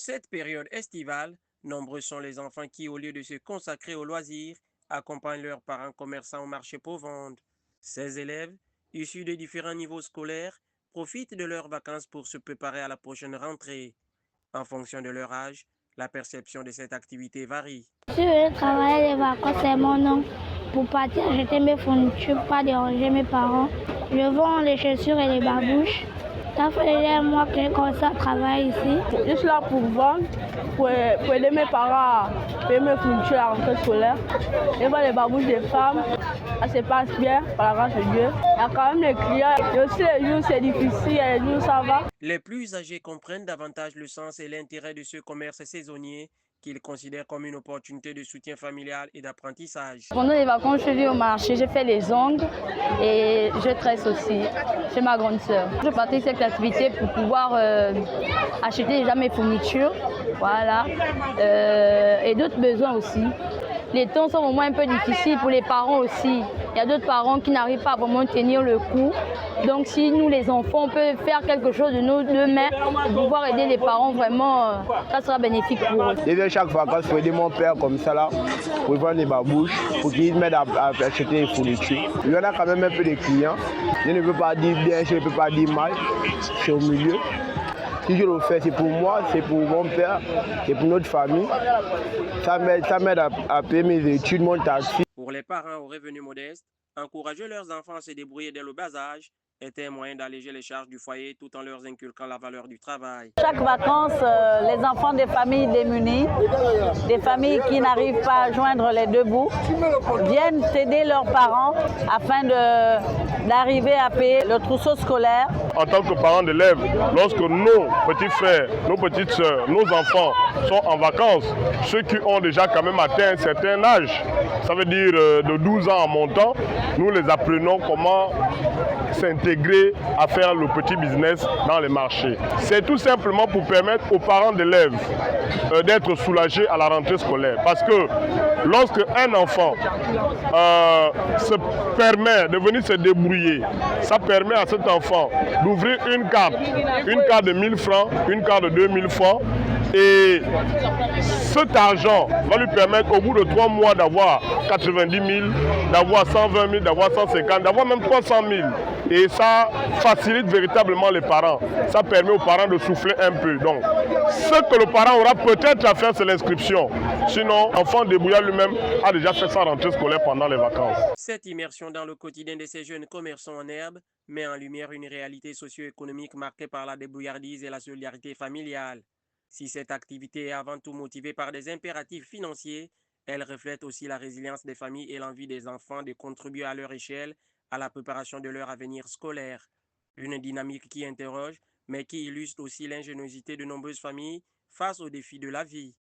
cette période estivale, nombreux sont les enfants qui, au lieu de se consacrer aux loisirs, accompagnent leurs parents commerçants au marché pour vendre. Ces élèves, issus de différents niveaux scolaires, profitent de leurs vacances pour se préparer à la prochaine rentrée. En fonction de leur âge, la perception de cette activité varie. Si je veux travailler les vacances, c'est mon nom. Pour partir acheter mes fournitures, pas déranger mes parents. Je vends les chaussures et les babouches. Ça fait un mois que j'ai commencé à travailler ici. Je suis là pour vendre, pour aider mes parents à payer mes fournitures à la rentrée scolaire. Je vends les babouches des femmes. Ça se passe bien, par la grâce de Dieu. Il y a quand même les clients. Il y a aussi les jours où c'est difficile, et les jours où ça va. Les plus âgés comprennent davantage le sens et l'intérêt de ce commerce saisonnier qu'ils considèrent comme une opportunité de soutien familial et d'apprentissage. Pendant les vacances, je vais au marché, je fais les ongles et je tresse aussi chez ma grande sœur. Je pratique cette activité pour pouvoir acheter déjà mes fournitures, voilà, et d'autres besoins aussi. Les temps sont vraiment un peu difficiles pour les parents aussi. Il y a d'autres parents qui n'arrivent pas à vraiment tenir le coup. Donc si nous les enfants, on peut faire quelque chose de nos deux mains pour pouvoir aider les parents, vraiment, ça sera bénéfique pour eux. Je viens chaque vacances pour aider mon père comme ça là, pour vendre des babouches, pour qu'il m'aide à acheter des fournitures. Il y en a quand même un peu de clients. Je ne peux pas dire bien, je ne peux pas dire mal. C'est au milieu. Si je le fais, c'est pour moi, c'est pour mon père, c'est pour notre famille. Ça m'aide à payer mes études, mon taxi. Pour les parents aux revenus modestes, encourager leurs enfants à se débrouiller dès le bas âge était un moyen d'alléger les charges du foyer tout en leur inculquant la valeur du travail. Chaque vacances, les enfants des familles démunies, des familles qui n'arrivent pas à joindre les deux bouts, viennent aider leurs parents afin d'arriver à payer le trousseau scolaire. En tant que parents d'élèves, lorsque nos petits frères, nos petites sœurs, nos enfants sont en vacances, ceux qui ont déjà quand même atteint un certain âge, ça veut dire de 12 ans en montant, nous les apprenons comment s'intégrer à faire le petit business dans les marchés. C'est tout simplement pour permettre aux parents d'élèves d'être soulagés à la rentrée scolaire. Parce que lorsque un enfant se permet de venir se débrouiller, ça permet à cet enfant d'ouvrir une carte de 1000 francs, une carte de 2000 francs. Et cet argent va lui permettre au bout de 3 mois d'avoir 90 000, d'avoir 120 000, d'avoir 150, d'avoir même 300 000. Et ça facilite véritablement les parents. Ça permet aux parents de souffler un peu. Donc, ce que le parent aura peut-être à faire, c'est l'inscription. Sinon, l'enfant débrouillard lui-même a déjà fait sa rentrée scolaire pendant les vacances. Cette immersion dans le quotidien de ces jeunes commerçants en herbe met en lumière une réalité socio-économique marquée par la débrouillardise et la solidarité familiale. Si cette activité est avant tout motivée par des impératifs financiers, elle reflète aussi la résilience des familles et l'envie des enfants de contribuer à leur échelle à la préparation de leur avenir scolaire. Une dynamique qui interroge, mais qui illustre aussi l'ingéniosité de nombreuses familles face aux défis de la vie.